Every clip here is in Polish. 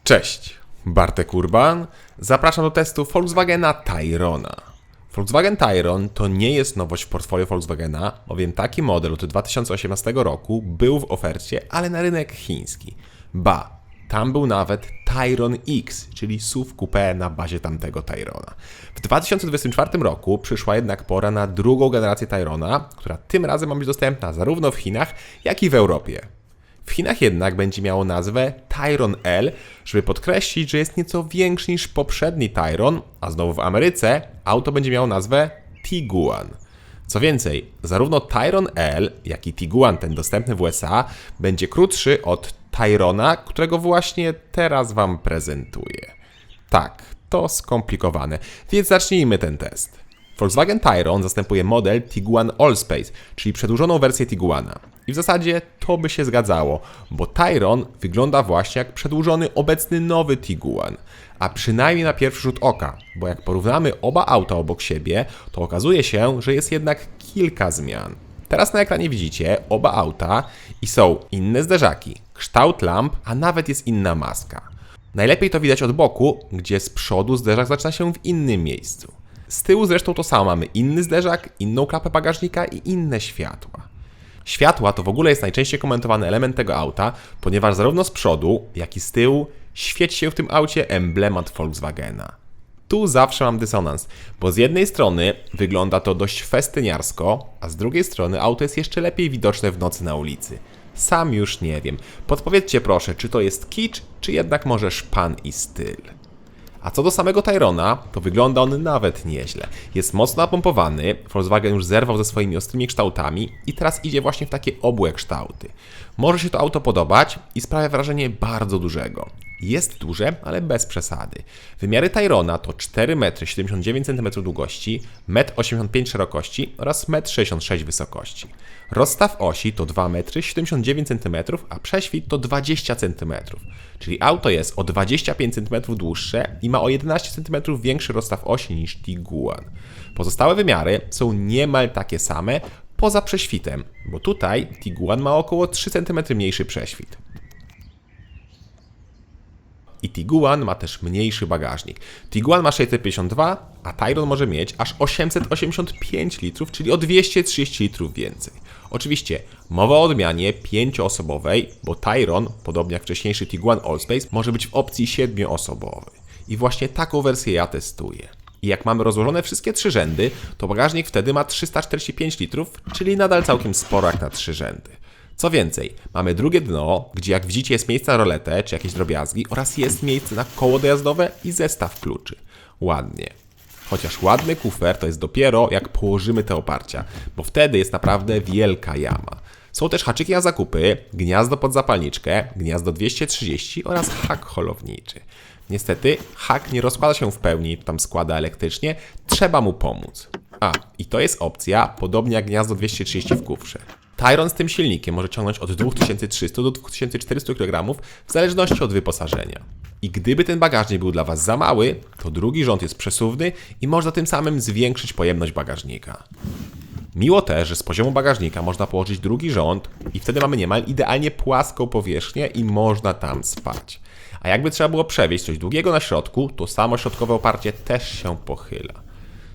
Cześć, Bartek Urban. Zapraszam do testu Volkswagena Tayrona. Volkswagen Tayron to nie jest nowość w portfolio Volkswagena, bowiem taki model od 2018 roku był w ofercie, ale na rynek chiński. Ba, tam był nawet Tayron X, czyli SUV coupé na bazie tamtego Tayrona. W 2024 roku przyszła jednak pora na drugą generację Tayrona, która tym razem ma być dostępna zarówno w Chinach, jak i w Europie. W Chinach jednak będzie miało nazwę Tayron L, żeby podkreślić, że jest nieco większy niż poprzedni Tayron, a znowu w Ameryce auto będzie miało nazwę Tiguan. Co więcej, zarówno Tayron L, jak i Tiguan, ten dostępny w USA, będzie krótszy od Tayrona, którego właśnie teraz Wam prezentuję. Tak, to skomplikowane, więc zacznijmy ten test. Volkswagen Tayron zastępuje model Tiguan Allspace, czyli przedłużoną wersję Tiguana. I w zasadzie to by się zgadzało, bo Tayron wygląda właśnie jak przedłużony obecny nowy Tiguan. A przynajmniej na pierwszy rzut oka, bo jak porównamy oba auta obok siebie, to okazuje się, że jest jednak kilka zmian. Teraz na ekranie widzicie oba auta i są inne zderzaki, kształt lamp, a nawet jest inna maska. Najlepiej to widać od boku, gdzie z przodu zderzak zaczyna się w innym miejscu. Z tyłu zresztą to samo, mamy inny zderzak, inną klapę bagażnika i inne światła. Światła to w ogóle jest najczęściej komentowany element tego auta, ponieważ zarówno z przodu, jak i z tyłu świeci się w tym aucie emblemat Volkswagena. Tu zawsze mam dysonans, bo z jednej strony wygląda to dość festyniarsko, a z drugiej strony auto jest jeszcze lepiej widoczne w nocy na ulicy. Sam już nie wiem. Podpowiedzcie proszę, czy to jest kicz, czy jednak może szpan i styl. A co do samego Tayrona, to wygląda on nawet nieźle. Jest mocno napompowany, Volkswagen już zerwał ze swoimi ostrymi kształtami i teraz idzie właśnie w takie obłe kształty. Może się to auto podobać i sprawia wrażenie bardzo dużego. Jest duże, ale bez przesady. Wymiary Tayrona to 4,79 m długości, 1,85 m szerokości oraz 1,66 m wysokości. Rozstaw osi to 2,79 cm, a prześwit to 20 cm. Czyli auto jest o 25 cm dłuższe i ma o 11 cm większy rozstaw osi niż Tiguan. Pozostałe wymiary są niemal takie same, poza prześwitem, bo tutaj Tiguan ma około 3 cm mniejszy prześwit. I Tiguan ma też mniejszy bagażnik. Tiguan ma 652, a Tayron może mieć aż 885 litrów, czyli o 230 litrów więcej. Oczywiście mowa o odmianie 5-osobowej, bo Tayron, podobnie jak wcześniejszy Tiguan Allspace, może być w opcji 7-osobowej. I właśnie taką wersję ja testuję. I jak mamy rozłożone wszystkie trzy rzędy, to bagażnik wtedy ma 345 litrów, czyli nadal całkiem sporo jak na trzy rzędy. Co więcej, mamy drugie dno, gdzie jak widzicie jest miejsce na roletę czy jakieś drobiazgi oraz jest miejsce na koło dojazdowe i zestaw kluczy. Ładnie. Chociaż ładny kufer to jest dopiero jak położymy te oparcia, bo wtedy jest naprawdę wielka jama. Są też haczyki na zakupy, gniazdo pod zapalniczkę, gniazdo 230 oraz hak holowniczy. Niestety hak nie rozkłada się w pełni, tam składa elektrycznie, trzeba mu pomóc. A, i to jest opcja, podobnie jak gniazdo 230 w kufrze. Tayron z tym silnikiem może ciągnąć od 2300 do 2400 kg w zależności od wyposażenia. I gdyby ten bagażnik był dla Was za mały, to drugi rząd jest przesuwny i można tym samym zwiększyć pojemność bagażnika. Miło też, że z poziomu bagażnika można położyć drugi rząd i wtedy mamy niemal idealnie płaską powierzchnię i można tam spać. A jakby trzeba było przewieźć coś długiego na środku, to samo środkowe oparcie też się pochyla.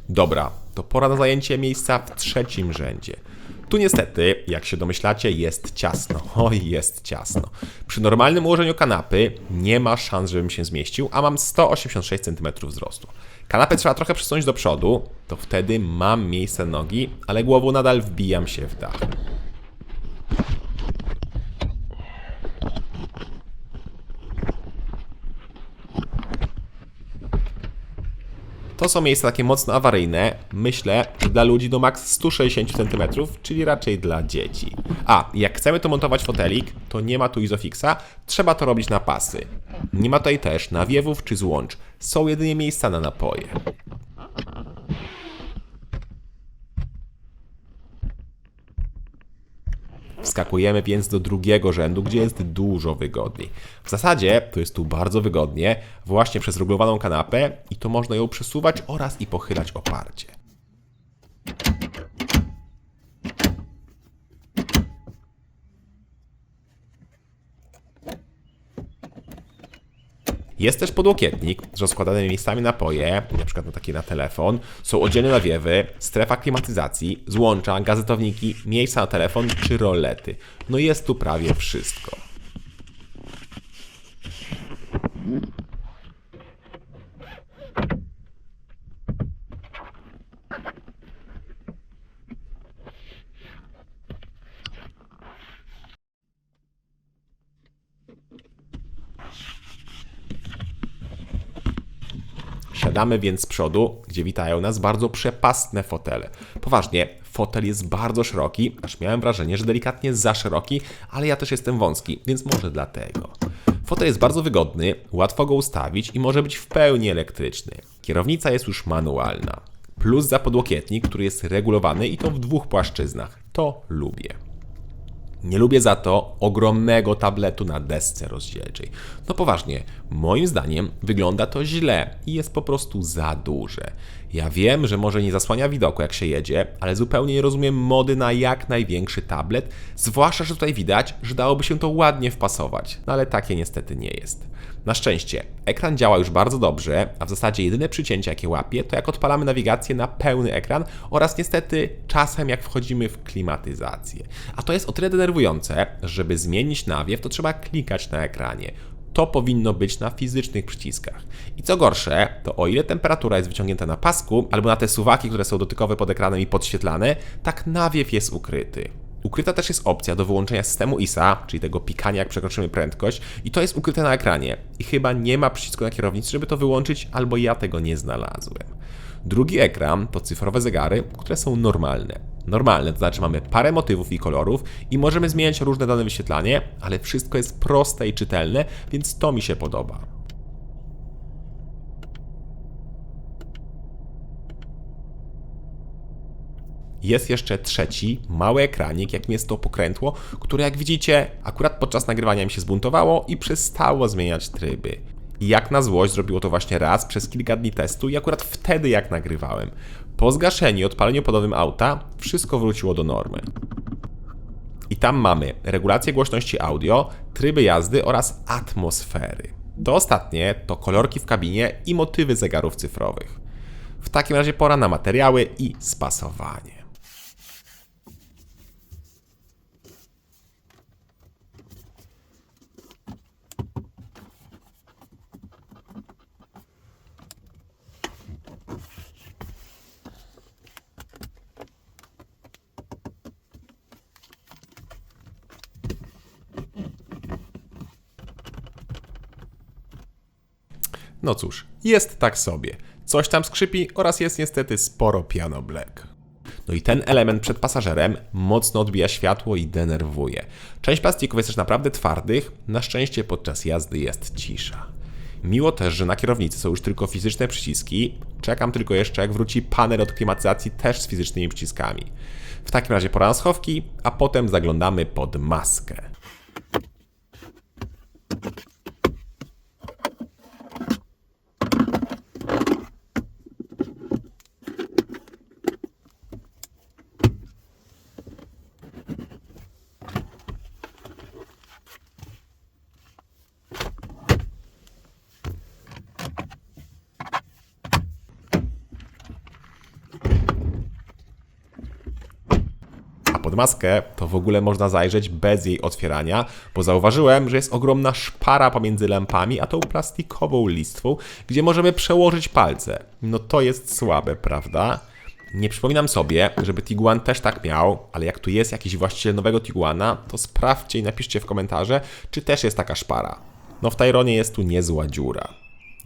Dobra, to pora na zajęcie miejsca w trzecim rzędzie. Tu niestety, jak się domyślacie, jest ciasno. Oj, jest ciasno. Przy normalnym ułożeniu kanapy nie ma szans, żebym się zmieścił, a mam 186 cm wzrostu. Kanapę trzeba trochę przesunąć do przodu, to wtedy mam miejsce na nogi, ale głową nadal wbijam się w dach. To są miejsca takie mocno awaryjne, myślę, że dla ludzi do maks 160 cm, czyli raczej dla dzieci. A, jak chcemy to montować fotelik, to nie ma tu Isofixa, trzeba to robić na pasy. Nie ma tutaj też nawiewów czy złącz, są jedynie miejsca na napoje. Wskakujemy więc do drugiego rzędu, gdzie jest dużo wygodniej. W zasadzie to jest tu bardzo wygodnie, właśnie przez regulowaną kanapę i to można ją przesuwać oraz i pochylać oparcie. Jest też podłokietnik z rozkładanymi miejscami na napoje, np. na telefon. Są oddzielne nawiewy, strefa klimatyzacji, złącza, gazetowniki, miejsca na telefon czy rolety. No jest tu prawie wszystko. Siadamy więc z przodu, gdzie witają nas bardzo przepastne fotele. Poważnie, fotel jest bardzo szeroki, aż miałem wrażenie, że delikatnie za szeroki, ale ja też jestem wąski, więc może dlatego. Fotel jest bardzo wygodny, łatwo go ustawić i może być w pełni elektryczny. Kierownica jest już manualna. Plus za podłokietnik, który jest regulowany i to w 2 płaszczyznach. To lubię. Nie lubię za to ogromnego tabletu na desce rozdzielczej. No poważnie, moim zdaniem wygląda to źle i jest po prostu za duże. Ja wiem, że może nie zasłania widoku jak się jedzie, ale zupełnie nie rozumiem mody na jak największy tablet, zwłaszcza, że tutaj widać, że dałoby się to ładnie wpasować, no ale takie niestety nie jest. Na szczęście, ekran działa już bardzo dobrze, a w zasadzie jedyne przycięcia jakie łapie, to jak odpalamy nawigację na pełny ekran oraz niestety czasem jak wchodzimy w klimatyzację. A to jest o tyle denerwujące, że żeby zmienić nawiew, to trzeba klikać na ekranie. To powinno być na fizycznych przyciskach. I co gorsze, to o ile temperatura jest wyciągnięta na pasku, albo na te suwaki, które są dotykowe pod ekranem i podświetlane, tak nawiew jest ukryty. Ukryta też jest opcja do wyłączenia systemu ISA, czyli tego pikania jak przekroczymy prędkość i to jest ukryte na ekranie. I chyba nie ma przycisku na kierownicy, żeby to wyłączyć, albo ja tego nie znalazłem. Drugi ekran to cyfrowe zegary, które są normalne. Normalne, to znaczy mamy parę motywów i kolorów i możemy zmieniać różne dane wyświetlanie, ale wszystko jest proste i czytelne, więc to mi się podoba. Jest jeszcze trzeci, mały ekranik, jakim jest to pokrętło, które jak widzicie, akurat podczas nagrywania mi się zbuntowało i przestało zmieniać tryby. I jak na złość zrobiło to właśnie raz przez kilka dni testu i akurat wtedy jak nagrywałem. Po zgaszeniu i odpaleniu ponownym auta wszystko wróciło do normy. I tam mamy regulację głośności audio, tryby jazdy oraz atmosfery. To ostatnie to kolorki w kabinie i motywy zegarów cyfrowych. W takim razie pora na materiały i spasowanie. No cóż, jest tak sobie. Coś tam skrzypi oraz jest niestety sporo piano black. No i ten element przed pasażerem mocno odbija światło i denerwuje. Część plastików jest też naprawdę twardych, na szczęście podczas jazdy jest cisza. Miło też, że na kierownicy są już tylko fizyczne przyciski. Czekam tylko jeszcze jak wróci panel od klimatyzacji też z fizycznymi przyciskami. W takim razie pora na schowki, a potem zaglądamy pod maskę. Pod maskę to w ogóle można zajrzeć bez jej otwierania, bo zauważyłem, że jest ogromna szpara pomiędzy lampami a tą plastikową listwą, gdzie możemy przełożyć palce. No to jest słabe, prawda? Nie przypominam sobie, żeby Tiguan też tak miał, ale jak tu jest jakiś właściciel nowego Tiguana, to sprawdźcie i napiszcie w komentarze, czy też jest taka szpara. No w Tayronie jest tu niezła dziura.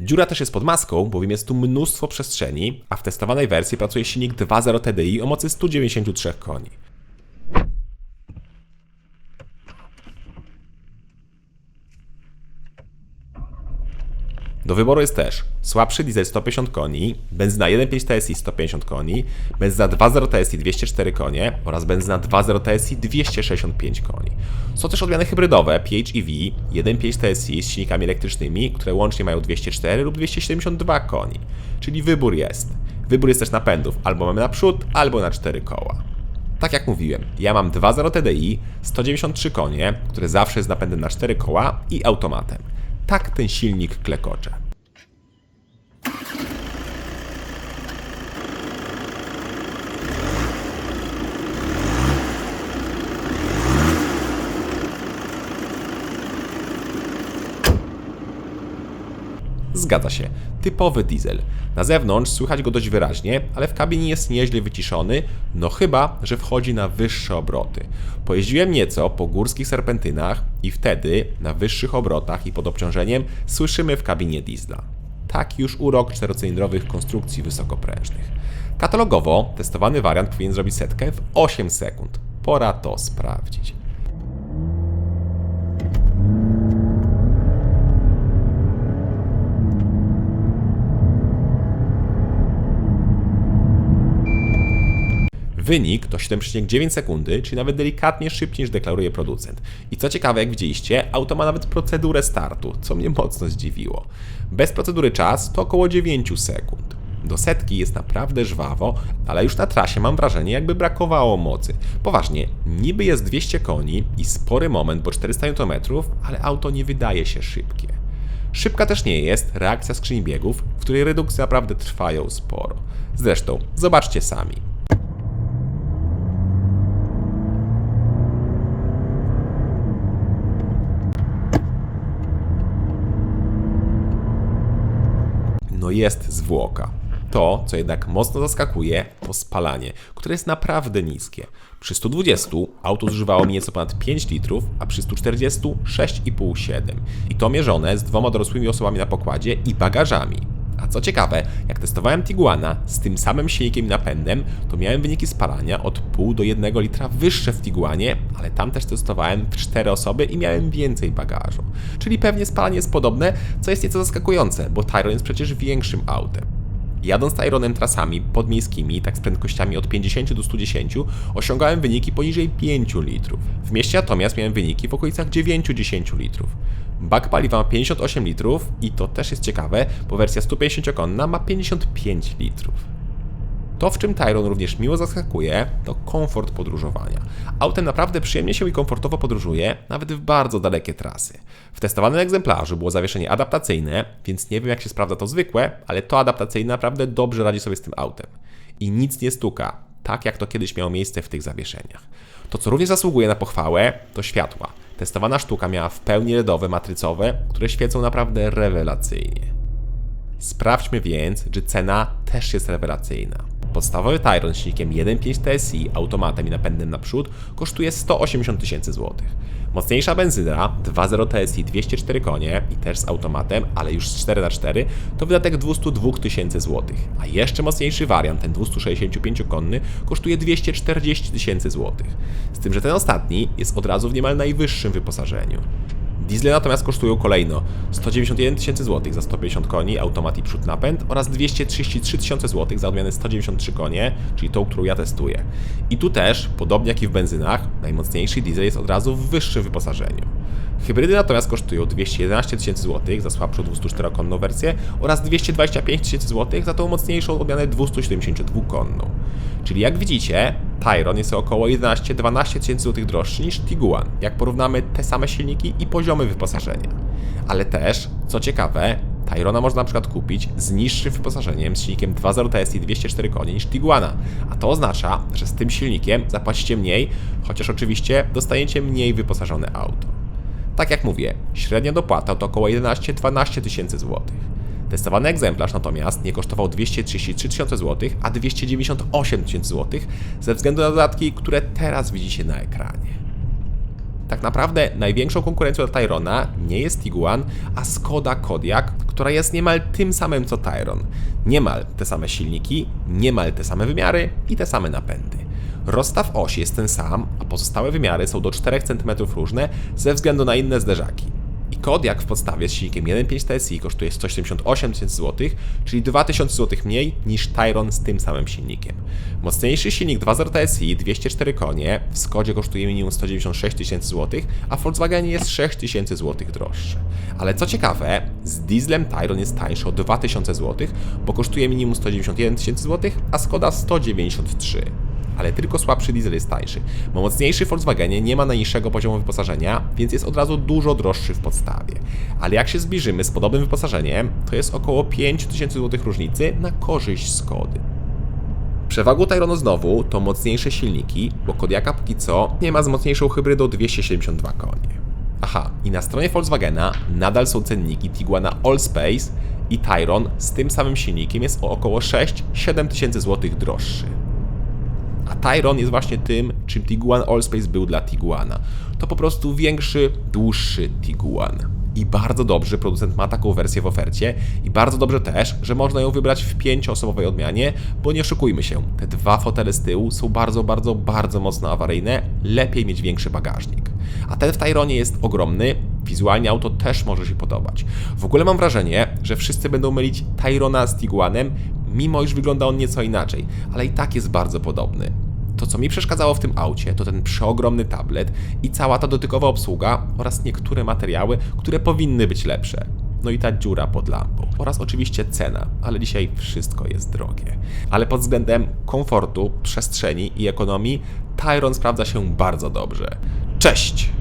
Dziura też jest pod maską, bowiem jest tu mnóstwo przestrzeni, a w testowanej wersji pracuje silnik 2.0 TDI o mocy 193 koni. Do wyboru jest też słabszy diesel 150 koni, benzyna 1.5 TSI 150 koni, benzyna 2.0 TSI 204 konie oraz benzyna 2.0 TSI 265 koni. Są też odmiany hybrydowe PHEV 1.5 TSI z silnikami elektrycznymi, które łącznie mają 204 lub 272 koni. Czyli wybór jest. Wybór jest też napędów, albo mamy na przód, albo na 4 koła. Tak jak mówiłem, ja mam 2.0 TDI, 193 konie, które zawsze jest napędem na 4 koła i automatem. tak ten silnik klekocze. Zgadza się, typowy diesel. Na zewnątrz słychać go dość wyraźnie, ale w kabinie jest nieźle wyciszony, no chyba, że wchodzi na wyższe obroty. Pojeździłem nieco po górskich serpentynach i wtedy, na wyższych obrotach i pod obciążeniem, słyszymy w kabinie diesla. Tak już urok czterocylindrowych konstrukcji wysokoprężnych. Katalogowo testowany wariant powinien zrobić setkę w 8 sekund. Pora to sprawdzić. Wynik to 7,9 sekundy, czyli nawet delikatnie szybciej niż deklaruje producent. I co ciekawe, jak widzieliście, auto ma nawet procedurę startu, co mnie mocno zdziwiło. Bez procedury czas to około 9 sekund. Do setki jest naprawdę żwawo, ale już na trasie mam wrażenie, jakby brakowało mocy. Poważnie, niby jest 200 koni i spory moment, bo 400 Nm, ale auto nie wydaje się szybkie. Szybka też nie jest reakcja skrzyni biegów, w której redukcje naprawdę trwają sporo. Zresztą, zobaczcie sami. No jest zwłoka. To, co jednak mocno zaskakuje, to spalanie, które jest naprawdę niskie. Przy 120 auto zużywało mi nieco ponad 5 litrów, a przy 140 6,5-7. I to mierzone z 2 dorosłymi osobami na pokładzie i bagażami. A co ciekawe, jak testowałem Tiguana z tym samym silnikiem i napędem, to miałem wyniki spalania od 0,5 do 1 litra wyższe w Tiguanie, ale tam też testowałem w 4 osoby i miałem więcej bagażu. Czyli pewnie spalanie jest podobne, co jest nieco zaskakujące, bo Tayron jest przecież większym autem. Jadąc Tayronem trasami podmiejskimi, tak z prędkościami od 50 do 110, osiągałem wyniki poniżej 5 litrów. W mieście natomiast miałem wyniki w okolicach 9-10 litrów. Bak paliwa ma 58 litrów i to też jest ciekawe, bo wersja 150-konna ma 55 litrów. To, w czym Tayron również miło zaskakuje, to komfort podróżowania. Autem naprawdę przyjemnie się i komfortowo podróżuje, nawet w bardzo dalekie trasy. W testowanym egzemplarzu było zawieszenie adaptacyjne, więc nie wiem, jak się sprawdza to zwykłe, ale to adaptacyjne naprawdę dobrze radzi sobie z tym autem. I nic nie stuka, tak jak to kiedyś miało miejsce w tych zawieszeniach. To, co również zasługuje na pochwałę, to światła. Testowana sztuka miała w pełni LEDowe, matrycowe, które świecą naprawdę rewelacyjnie. Sprawdźmy więc, czy cena też jest rewelacyjna. Podstawowy Tayron z silnikiem 1.5 TSI, automatem i napędem naprzód kosztuje 180 000 złotych. Mocniejsza benzyna 2.0 TSI 204 konie i też z automatem, ale już z 4x4 to wydatek 202 000 złotych. A jeszcze mocniejszy wariant, ten 265-konny, kosztuje 240 000 złotych. Z tym, że ten ostatni jest od razu w niemal najwyższym wyposażeniu. Diesle natomiast kosztują kolejno 191 000 złotych za 150 koni, automat i przód napęd oraz 233 000 złotych za odmianę 193 konie, czyli tą, którą ja testuję. I tu też, podobnie jak i w benzynach, najmocniejszy diesel jest od razu w wyższym wyposażeniu. Hybrydy natomiast kosztują 211 000 złotych za słabszą 204-konną wersję oraz 225 000 złotych za tą mocniejszą odmianę 272-konną. Czyli jak widzicie, Tayron jest o około 11-12 000 złotych droższy niż Tiguan, jak porównamy te same silniki i poziomy wyposażenia. Ale też, co ciekawe, Tayrona można na przykład kupić z niższym wyposażeniem z silnikiem 2.0 TSI 204 konie niż Tiguana, a to oznacza, że z tym silnikiem zapłacicie mniej, chociaż oczywiście dostaniecie mniej wyposażone auto. Tak jak mówię, średnia dopłata to około 11-12 000 złotych. Testowany egzemplarz natomiast nie kosztował 233 000 złotych, a 298 000 złotych ze względu na dodatki, które teraz widzicie na ekranie. Tak naprawdę największą konkurencją dla Tayrona nie jest Tiguan, a Skoda Kodiaq, która jest niemal tym samym co Tayron. Niemal te same silniki, niemal te same wymiary i te same napędy. Rozstaw osi jest ten sam, a pozostałe wymiary są do 4 cm różne ze względu na inne zderzaki. I Kodiaq w podstawie z silnikiem 1.5 TSI kosztuje 178 000 złotych, czyli 2000 zł mniej niż Tayron z tym samym silnikiem. Mocniejszy silnik 2.0 TSI 204 konie w Skodzie kosztuje minimum 196 000 złotych, a w Volkswagenie jest 6000 złotych droższy. Ale co ciekawe, z dieslem Tayron jest tańszy o 2000 złotych, bo kosztuje minimum 191 000 złotych, a Skoda 193. ale tylko słabszy diesel jest tańszy, bo mocniejszy w Volkswagenie nie ma najniższego poziomu wyposażenia, więc jest od razu dużo droższy w podstawie. Ale jak się zbliżymy z podobnym wyposażeniem, to jest około 5000 zł różnicy na korzyść Skody. Przewagą Tyronu znowu to mocniejsze silniki, bo Kodiaka póki co nie ma z mocniejszą hybrydą 272 konie. Aha, i na stronie Volkswagena nadal są cenniki Tiguana Allspace i Tyron z tym samym silnikiem jest o około 6-7 tysięcy złotych droższy. A Tyron jest właśnie tym, czym Tiguan Allspace był dla Tiguana. To po prostu większy, dłuższy Tiguan. I bardzo dobrze, że producent ma taką wersję w ofercie i bardzo dobrze też, że można ją wybrać w 5-osobowej odmianie, bo nie oszukujmy się, te dwa fotele z tyłu są bardzo mocno awaryjne, lepiej mieć większy bagażnik. A ten w Tyronie jest ogromny, wizualnie auto też może się podobać. W ogóle mam wrażenie, że wszyscy będą mylić Tyrona z Tiguanem, mimo iż wygląda on nieco inaczej, ale i tak jest bardzo podobny. To, co mi przeszkadzało w tym aucie, to ten przeogromny tablet i cała ta dotykowa obsługa oraz niektóre materiały, które powinny być lepsze. No i ta dziura pod lampą. Oraz oczywiście cena, ale dzisiaj wszystko jest drogie. Ale pod względem komfortu, przestrzeni i ekonomii Tyron sprawdza się bardzo dobrze. Cześć!